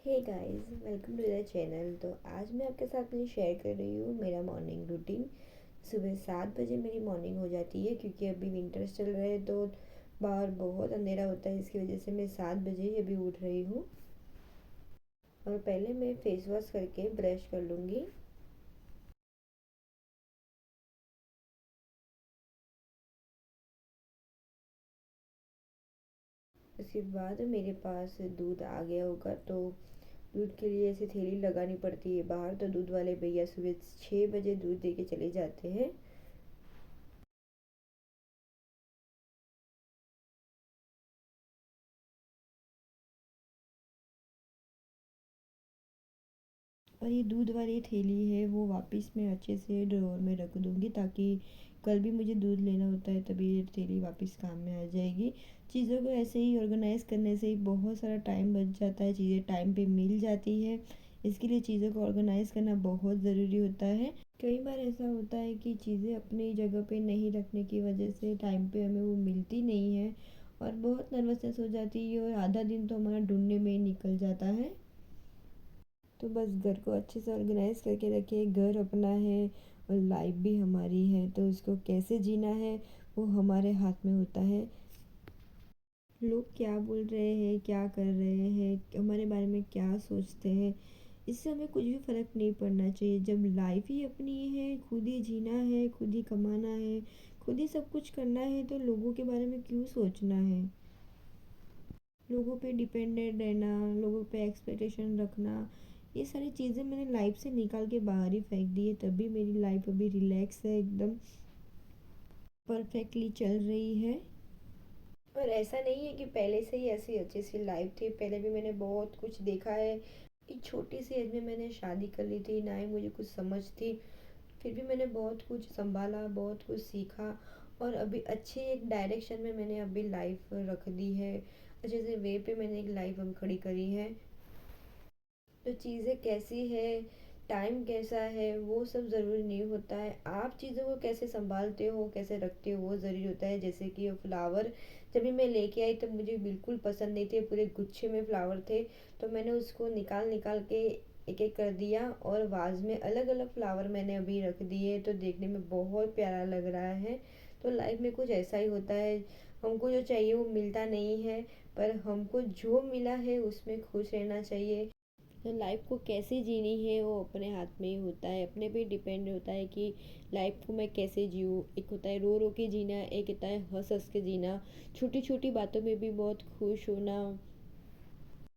Hey guys, welcome to the channel. तो आज मैं आपके साथ में शेयर कर रही हूँ मेरा मॉर्निंग रूटीन। सुबह 7 बजे मेरी मॉर्निंग हो जाती है क्योंकि अभी विंटर्स चल रहे हैं तो बाहर बहुत अंधेरा होता है। इसकी वजह से मैं 7 बजे ही अभी उठ रही हूँ। और पहले मैं फेस वॉश करके ब्रश कर लूँगी। उसके बाद मेरे पास दूध आ गया होगा तो दूध के लिए ऐसे थैली लगानी पड़ती है बाहर। तो दूध वाले भैया सुबह 6 बजे दूध दे के चले जाते हैं। और ये दूध वाली थैली है वो वापस मैं अच्छे से ड्रॉअर में रख दूँगी ताकि कल भी मुझे दूध लेना होता है तभी ये थैली वापस काम में आ जाएगी। चीज़ों को ऐसे ही ऑर्गेनाइज़ करने से ही बहुत सारा टाइम बच जाता है, चीज़ें टाइम पे मिल जाती है। इसके लिए चीज़ों को ऑर्गेनाइज़ करना बहुत ज़रूरी होता है। कई बार ऐसा होता है कि चीज़ें अपनी जगह पे नहीं रखने की वजह से टाइम पे हमें वो मिलती नहीं है और बहुत नर्वसनेस हो जाती है और आधा दिन तो हमारा ढूंढने में ही निकल जाता है। तो बस घर को अच्छे से ऑर्गेनाइज करके रखिए। घर अपना है और लाइफ भी हमारी है तो उसको कैसे जीना है वो हमारे हाथ में होता है। लोग क्या बोल रहे हैं, क्या कर रहे हैं, हमारे बारे में क्या सोचते हैं, इससे हमें कुछ भी फ़र्क नहीं पड़ना चाहिए। जब लाइफ ही अपनी है, खुद ही जीना है, खुद ही कमाना है, खुद ही सब कुछ करना है तो लोगों के बारे में क्यों सोचना है। लोगों पे डिपेंडेंट रहना, लोगों पे एक्सपेक्टेशन रखना, ये सारी चीज़ें मैंने लाइफ से निकाल के बाहर ही फेंक दी है। तभी मेरी लाइफ अभी रिलैक्स है, एकदम परफेक्टली चल रही है। और ऐसा नहीं है कि पहले से ही ऐसी अच्छी सी लाइफ थी। पहले भी मैंने बहुत कुछ देखा है। एक छोटी सी एज में मैंने शादी कर ली थी, ना ही मुझे कुछ समझ थी। फिर भी मैंने बहुत कुछ संभाला, बहुत कुछ सीखा और अभी अच्छे एक डायरेक्शन में मैंने अभी लाइफ रख दी है। अच्छे से वे पे मैंने एक लाइफ अब खड़ी करी है। तो चीज़ें कैसी है, टाइम कैसा है वो सब ज़रूरी नहीं होता है। आप चीज़ों को कैसे संभालते हो, कैसे रखते हो वो ज़रूरी होता है। जैसे कि ये फ्लावर जब भी मैं लेके आई तब मुझे बिल्कुल पसंद नहीं थे, पूरे गुच्छे में फ्लावर थे। तो मैंने उसको निकाल निकाल के एक एक कर दिया और वाज में अलग अलग फ्लावर मैंने अभी रख दिए तो देखने में बहुत प्यारा लग रहा है। तो लाइफ में कुछ ऐसा ही होता है। हमको जो चाहिए वो मिलता नहीं है, पर हमको जो मिला है उसमें खुश रहना चाहिए। तो लाइफ को कैसे जीनी है वो अपने हाथ में ही होता है, अपने पे डिपेंड होता है कि लाइफ को मैं कैसे जीऊँ। एक होता है रो रो के जीना, एक होता है हंस हंस के जीना, छोटी छोटी बातों में भी बहुत खुश होना।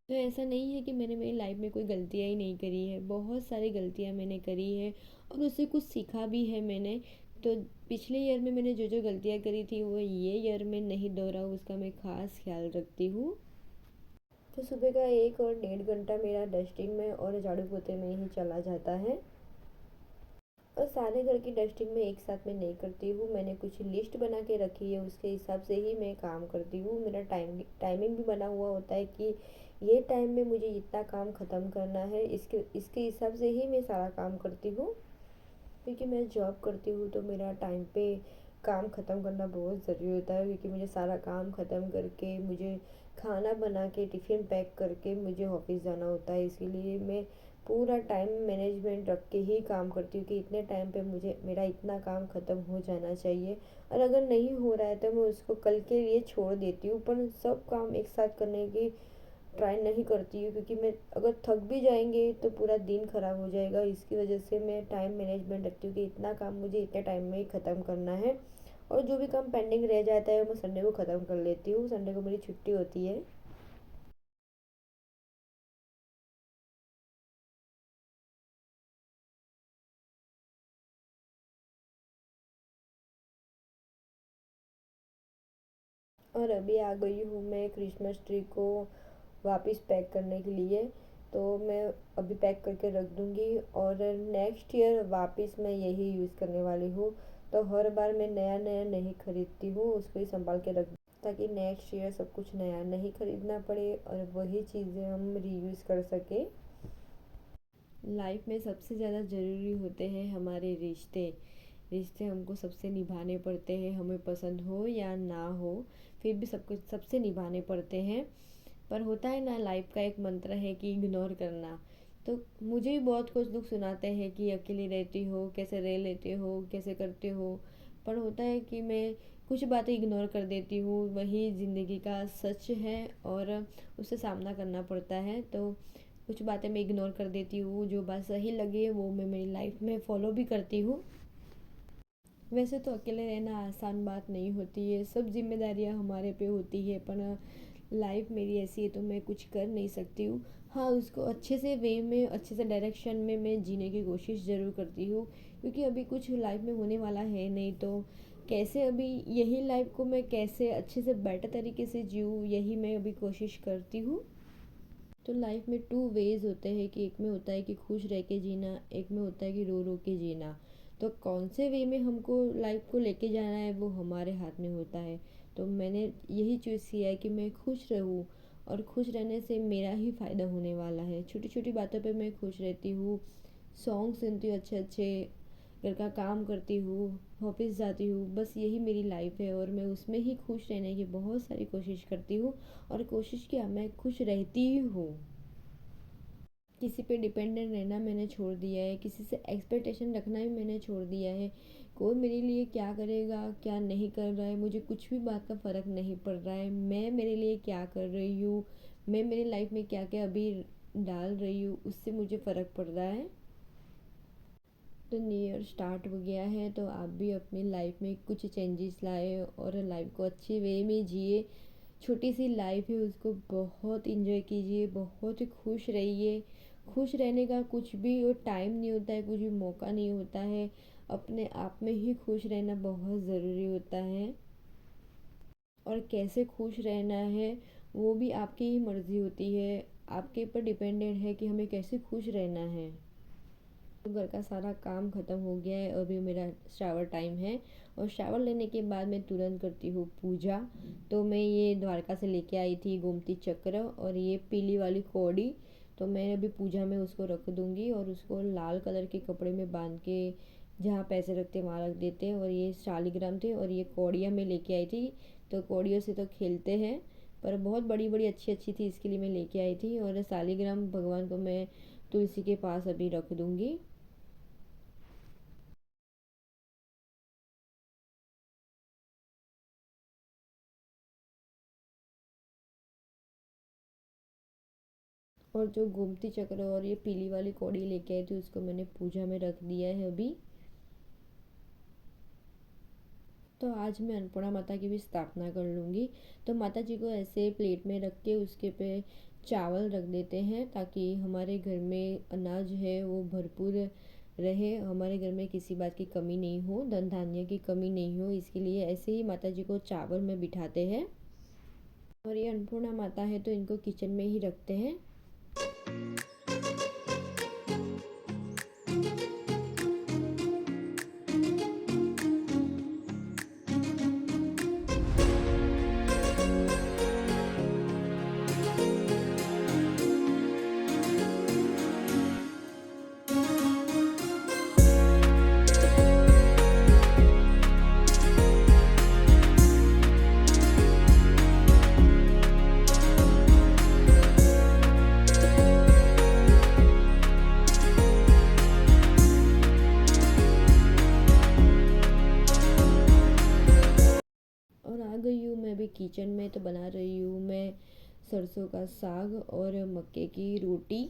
तो ऐसा नहीं है कि मैंने मेरी लाइफ में कोई गलतियाँ ही नहीं करी है, बहुत सारी गलतियाँ मैंने करी है और उससे कुछ सीखा भी है मैंने। तो पिछले ईयर में मैंने जो जो गलतियाँ करी थी वो ये ईयर में नहीं दोहराऊँ, उसका मैं खास ख्याल रखती हूँ। तो सुबह का 1 और 1.5 घंटा मेरा डस्टिंग में और झाड़ू पोते में ही चला जाता है। और सारे घर की डस्टिंग में एक साथ में नहीं करती हूँ, मैंने कुछ लिस्ट बना के रखी है, उसके हिसाब से ही मैं काम करती हूँ। मेरा टाइमिंग भी बना हुआ होता है कि ये टाइम में मुझे इतना काम ख़त्म करना है, इसके इसके हिसाब से ही मैं सारा काम करती हूँ। क्योंकि मैं जॉब करती हूँ तो मेरा टाइम पे काम ख़त्म करना बहुत ज़रूरी होता है। क्योंकि मुझे सारा काम ख़त्म करके मुझे खाना बना के टिफ़िन पैक करके मुझे ऑफिस जाना होता है। इसीलिए मैं पूरा टाइम मैनेजमेंट रख के ही काम करती हूँ कि इतने टाइम पे मुझे मेरा इतना काम ख़त्म हो जाना चाहिए। और अगर नहीं हो रहा है तो मैं उसको कल के लिए छोड़ देती हूँ, पर सब काम एक साथ करने की ट्राई नहीं करती हूँ क्योंकि मैं अगर थक भी जाएंगे तो पूरा दिन ख़राब हो जाएगा। इसकी वजह से मैं टाइम मैनेजमेंट रखती हूँ कि इतना काम मुझे इतने टाइम में ही ख़त्म करना है। और जो भी काम पेंडिंग रह जाता है मैं संडे को ख़त्म कर लेती हूँ, संडे को मेरी छुट्टी होती है। और अभी आ गई हूँ मैं क्रिसमस ट्री को वापस पैक करने के लिए। तो मैं अभी पैक करके रख दूँगी और नेक्स्ट ईयर वापस मैं यही यूज़ करने वाली हूँ। तो हर बार मैं नया नया नहीं खरीदती हूँ, उसको ही संभाल के रख ताकि नेक्स्ट ईयर सब कुछ नया नहीं खरीदना पड़े और वही चीज़ें हम रीयूज़ कर सके। लाइफ में सबसे ज़्यादा ज़रूरी होते हैं हमारे रिश्ते। रिश्ते हमको सबसे निभाने पड़ते हैं, हमें पसंद हो या ना हो, फिर भी सब कुछ सबसे निभाने पड़ते हैं। पर होता है ना, लाइफ का एक मंत्र है कि इग्नोर करना। तो मुझे भी बहुत कुछ लोग सुनाते हैं कि अकेली रहती हो, कैसे रह लेते हो, कैसे करते हो। पर होता है कि मैं कुछ बातें इग्नोर कर देती हूँ, वही ज़िंदगी का सच है और उससे सामना करना पड़ता है। तो कुछ बातें मैं इग्नोर कर देती हूँ, जो बात सही लगे वो मैं मेरी लाइफ में फ़ॉलो भी करती हूँ। वैसे तो अकेले रहना आसान बात नहीं होती है, सब जिम्मेदारियाँ हमारे पे होती है, पर लाइफ मेरी ऐसी है तो मैं कुछ कर नहीं सकती हूँ। हाँ, उसको अच्छे से वे में, अच्छे से डायरेक्शन में मैं जीने की कोशिश ज़रूर करती हूँ, क्योंकि अभी कुछ लाइफ में होने वाला है नहीं। तो कैसे अभी यही लाइफ को मैं कैसे अच्छे से बेटर तरीके से जीऊँ, यही मैं अभी कोशिश करती हूँ। तो लाइफ में टू वेज होते हैं, कि एक में होता है कि खुश रह के जीना, एक में होता है कि रो रो के जीना। तो कौन से वे में हमको लाइफ को लेके जाना है वो हमारे हाथ में होता है। तो मैंने यही चूज़ किया है कि मैं खुश रहूँ, और खुश रहने से मेरा ही फ़ायदा होने वाला है। छोटी छोटी बातों पे मैं खुश रहती हूँ, सॉन्ग सुनती हूँ अच्छे अच्छे, घर का काम करती हूँ, ऑफिस जाती हूँ, बस यही मेरी लाइफ है और मैं उसमें ही खुश रहने की बहुत सारी कोशिश करती हूँ। और कोशिश क्या, मैं खुश रहती ही हूँ। किसी पे डिपेंडेंट रहना मैंने छोड़ दिया है, किसी से एक्सपेक्टेशन रखना भी मैंने छोड़ दिया है। कोई मेरे लिए क्या करेगा क्या नहीं कर रहा है, मुझे कुछ भी बात का फ़र्क नहीं पड़ रहा है। मैं मेरे लिए क्या कर रही हूँ, मैं मेरी लाइफ में क्या क्या अभी डाल रही हूँ, उससे मुझे फ़र्क पड़ रहा है। तो न्यू ईयर स्टार्ट हो गया है, तो आप भी अपनी लाइफ में कुछ चेंजेस लाए और लाइफ को अच्छे वे में जिए। छोटी सी लाइफ है, उसको बहुत इंजॉय कीजिए, बहुत ही खुश रहिए। खुश रहने का कुछ भी वो टाइम नहीं होता है, कुछ भी मौका नहीं होता है। अपने आप में ही खुश रहना बहुत ज़रूरी होता है। और कैसे खुश रहना है वो भी आपकी ही मर्ज़ी होती है, आपके ऊपर डिपेंडेंट है कि हमें कैसे खुश रहना है। तो घर का सारा काम ख़त्म हो गया है, अभी मेरा शावर टाइम है। और शावर लेने के बाद मैं तुरंत करती हूँ पूजा। तो मैं ये द्वारका से लेके आई थी गोमती चक्र और ये पीली वाली कौड़ी। तो मैं अभी पूजा में उसको रख दूँगी और उसको लाल कलर के कपड़े में बांध के जहाँ पैसे रखते हैं वहाँ रख देते हैं। और ये शालिग्राम थे और ये कौड़ियाँ मैं लेके आई थी। तो कौड़ियों से तो खेलते हैं, पर बहुत बड़ी बड़ी अच्छी अच्छी थी, इसके लिए मैं लेके आई थी। और शालिग्राम भगवान को मैं तुलसी के पास अभी रख दूँगी। और जो गोमती चक्र और ये पीली वाली कौड़ी लेके आई थी उसको मैंने पूजा में रख दिया है अभी। तो आज मैं अन्नपूर्णा माता की भी स्थापना कर लूँगी। तो माता जी को ऐसे प्लेट में रख के उसके पे चावल रख देते हैं, ताकि हमारे घर में अनाज है वो भरपूर रहे, हमारे घर में किसी बात की कमी नहीं हो, धन धान्य की कमी नहीं हो। इसके लिए ऐसे ही माता जी को चावल में बिठाते हैं। और ये अन्नपूर्णा माता है तो इनको किचन में ही रखते हैं। और आ गई हूँ मैं अभी किचन में, तो बना रही हूँ मैं सरसों का साग और मक्के की रोटी।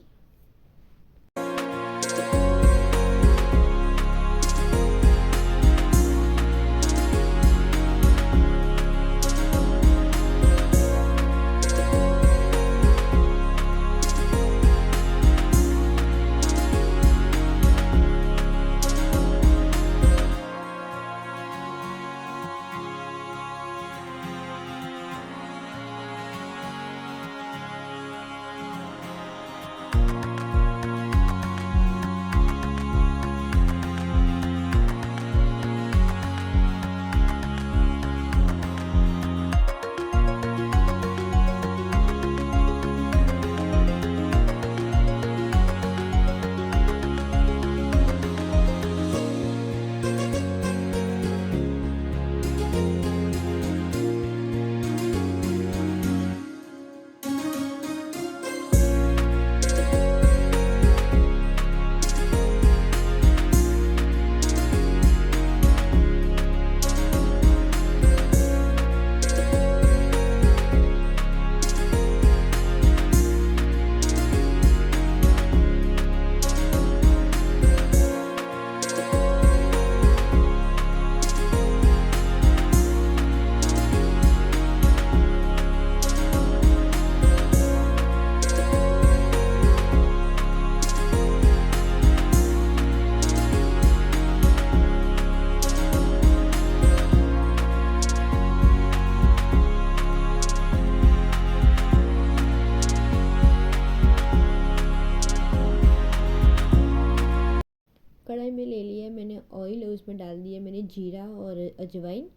जीरा और अजवाइन।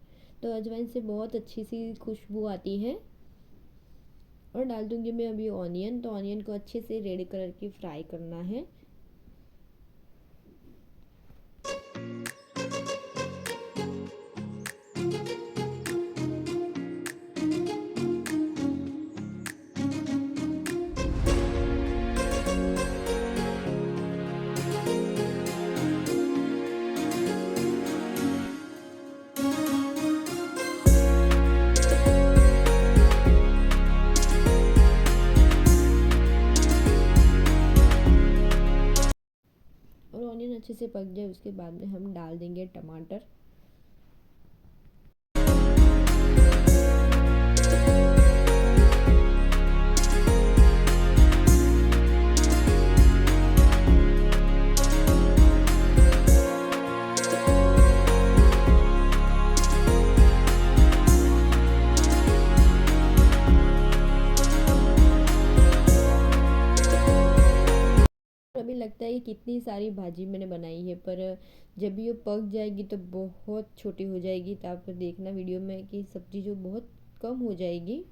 तो अजवाइन से बहुत अच्छी सी खुशबू आती है। और डाल दूंगी मैं अभी ऑनियन। तो ऑनियन को अच्छे से रेड कलर की फ्राई करना है। और ऑनियन अच्छे से पक जाए उसके बाद में हम डाल देंगे टमाटर। अभी लगता है कि कितनी सारी भाजी मैंने बनाई है, पर जब ये पक जाएगी तो बहुत छोटी हो जाएगी। तो आप देखना वीडियो में कि सब्जी जो बहुत कम हो जाएगी।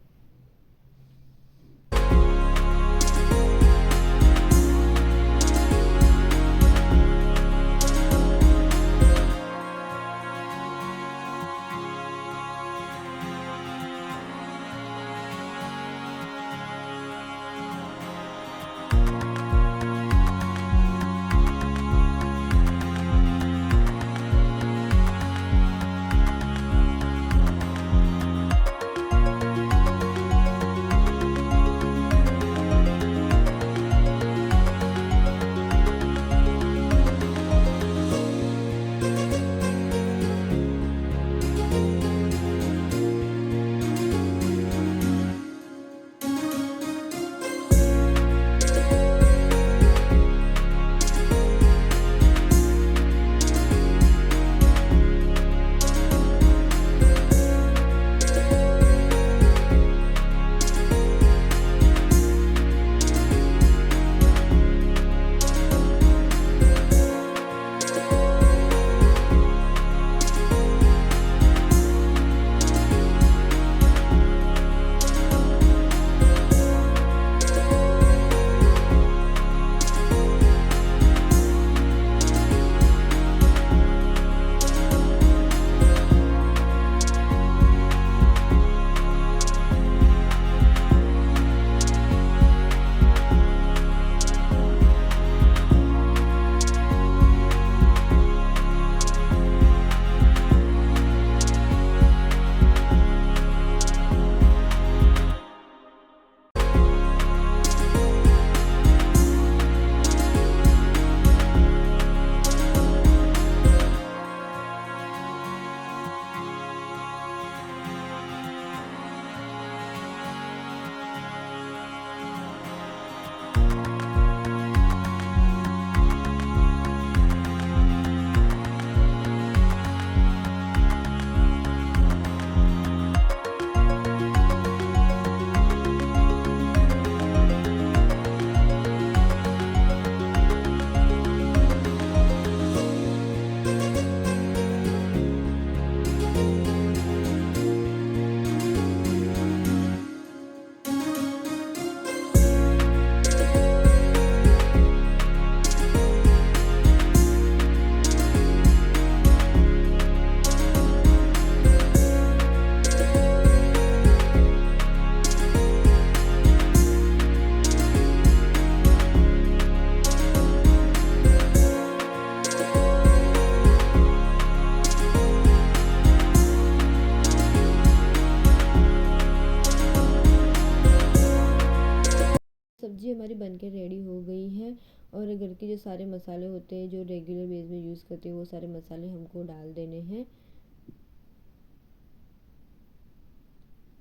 सब्जी हमारी बनके रेडी हो गई है। और घर के जो सारे मसाले होते हैं जो रेगुलर बेस में यूज़ करते हैं वो सारे मसाले हमको डाल देने हैं।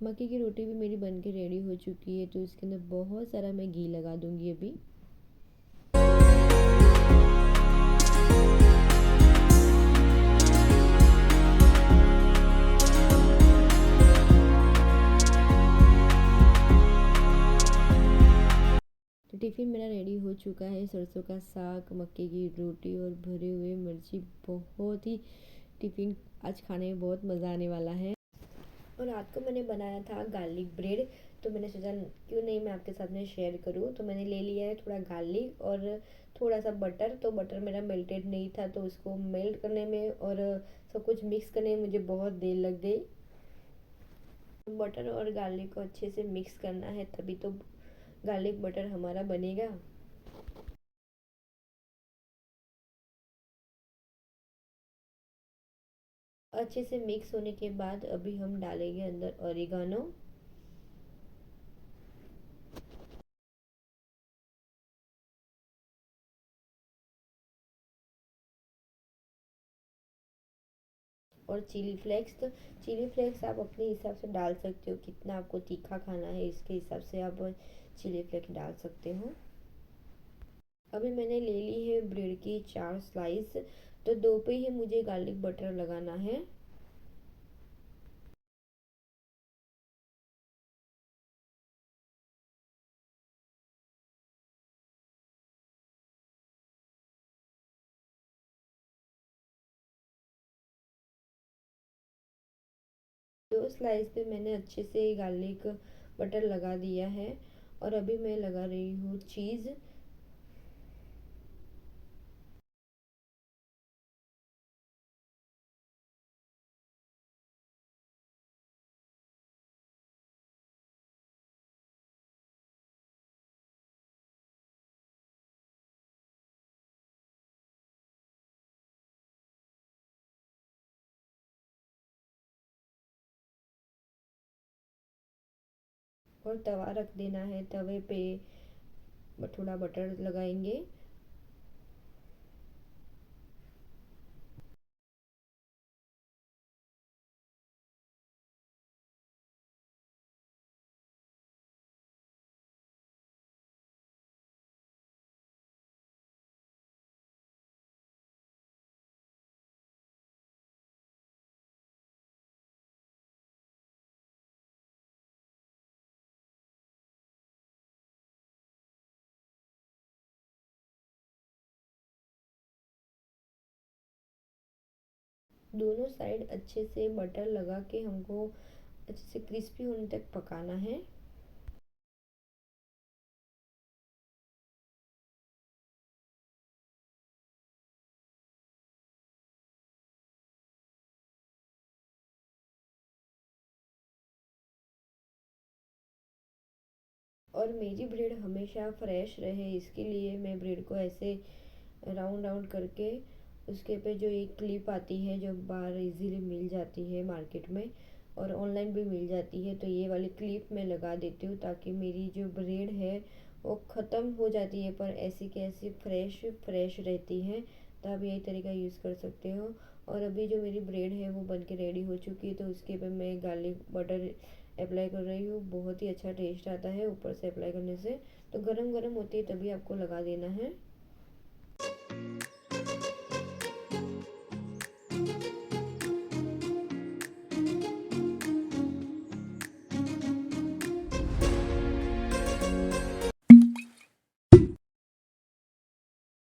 मक्के की रोटी भी मेरी बनके रेडी हो चुकी है। तो इसके अंदर बहुत सारा मैं घी लगा दूंगी अभी। तो टिफ़िन मेरा रेडी हो चुका है। सरसों का साग, मक्के की रोटी और भरे हुए मिर्ची। बहुत ही टिफ़िन आज खाने में बहुत मज़ा आने वाला है। और रात को मैंने बनाया था गार्लिक ब्रेड, तो मैंने सोचा क्यों नहीं मैं आपके साथ में शेयर करूँ। तो मैंने ले लिया है थोड़ा गार्लिक और थोड़ा सा बटर। तो बटर मेरा मेल्टेड नहीं था, तो उसको मेल्ट करने में और सब कुछ मिक्स करने में मुझे बहुत देर लग गई। बटर और गार्लिक को अच्छे से मिक्स करना है, तभी तो गार्लिक बटर हमारा बनेगा। अच्छे से मिक्स होने के बाद अभी हम डालेंगे अंदर ओरिगानो और चिली फ्लेक्स। तो चिली फ्लेक्स आप अपने हिसाब से डाल सकते हो, कितना आपको तीखा खाना है इसके हिसाब से आप चिली फ्लेक्स डाल सकते हो। अभी मैंने ले ली है ब्रेड की 4 स्लाइस, तो 2 पे ही मुझे गार्लिक बटर लगाना है। दो स्लाइस पे मैंने अच्छे से गार्लिक बटर लगा दिया है और अभी मैं लगा रही हूँ चीज़। और तवा रख देना है, तवे पे थोड़ा बटर लगाएंगे। दोनों साइड अच्छे से बटर लगा के हमको अच्छे से क्रिस्पी होने तक पकाना है। और मेरी ब्रेड हमेशा फ्रेश रहे, इसके लिए मैं ब्रेड को ऐसे राउंड राउंड करके उसके पे जो एक क्लिप आती है जो बाहर इजीली मिल जाती है मार्केट में और ऑनलाइन भी मिल जाती है, तो ये वाली क्लिप मैं लगा देती हूँ ताकि मेरी जो ब्रेड है वो ख़त्म हो जाती है पर ऐसी की ऐसी फ्रेश फ्रेश रहती है। तो आप यही तरीका यूज़ कर सकते हो। और अभी जो मेरी ब्रेड है वो बन के रेडी हो चुकी है, तो उसके पे मैं गार्लिक बटर अप्लाई कर रही हूँ। बहुत ही अच्छा टेस्ट आता है ऊपर से अप्लाई करने से। तो गरम गरम होती है तभी आपको लगा देना है।